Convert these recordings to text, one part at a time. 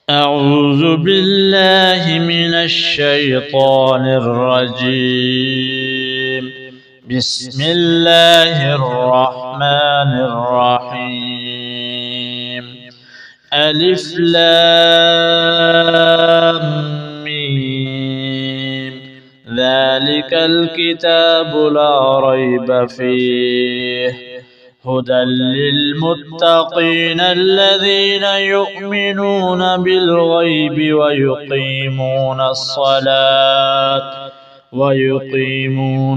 أعوذ بالله من الشيطان الرجيم. بسم الله الرحمن الرحيم. ألف لام ميم. ذلك الكتاب لا ريب فيه هدى للمتقين الذين يؤمنون بالغيب ويقيمون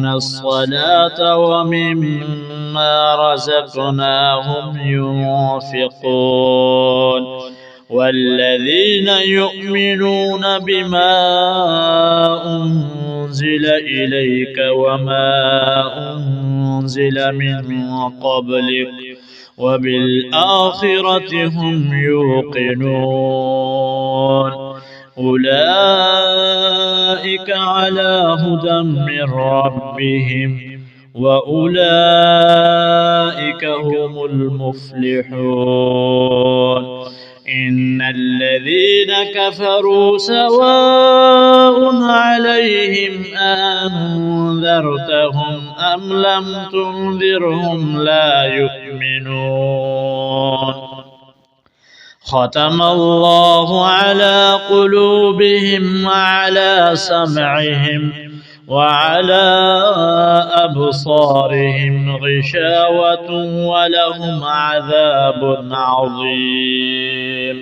الصلاة ومما رزقناهم ينفقون والذين يؤمنون بما أنزل إليك وما أنزل من قبلك وبالآخرة هم يوقنون أولئك على هدى من ربهم وأولئك هم المفلحون. إن الذين كفروا سواء عليهم أنذرتهم أم لم تنذرهم لا يؤمنون. ختم الله على قلوبهم وعلى سمعهم وعلى أبصارهم غشاوة ولهم عذاب عظيم.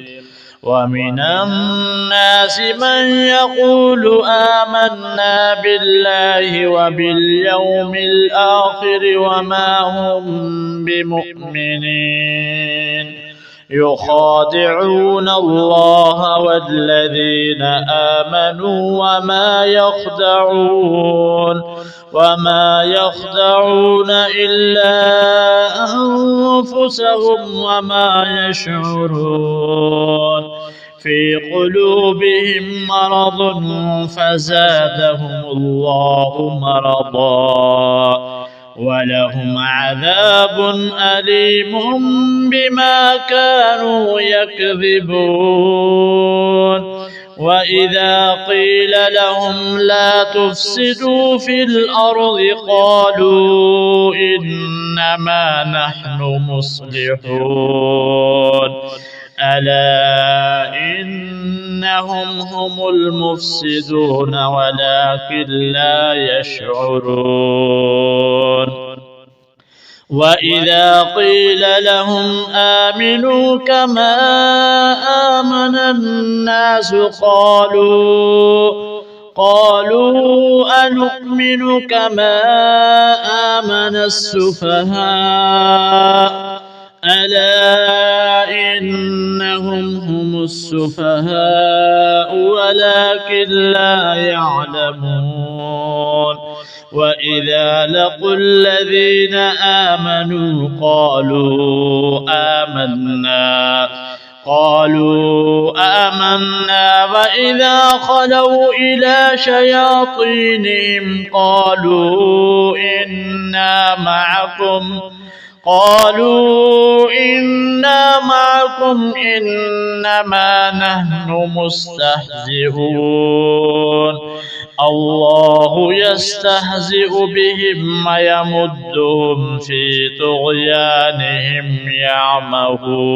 ومن الناس من يقول آمنا بالله وباليوم الآخر وما هم بمؤمنين يخادعون الله والذين آمنوا وما يخدعون إلا أنفسهم وما يشعرون. في قلوبهم مرض فزادهم الله مرضا ولهم عذاب أليم بما كانوا يكذبون. وإذا قيل لهم لا تفسدوا في الأرض قالوا إنما نحن مصلحون ألا إنهم هم المفسدون ولكن لا يشعرون. وإذا قيل لهم آمنوا كما آمن الناس قالوا أنؤمن كما آمن السفهاء ألا إنهم هم السفهاء ولكن لا يعلمون. وإذا لقوا الذين آمنوا قالوا آمنا وإذا خلوا إلى شياطينهم قالوا إنا معكم إنما نحن مستهزئون. الله يستهزئ بهم ويمدهم في طغيانهم يعمهون.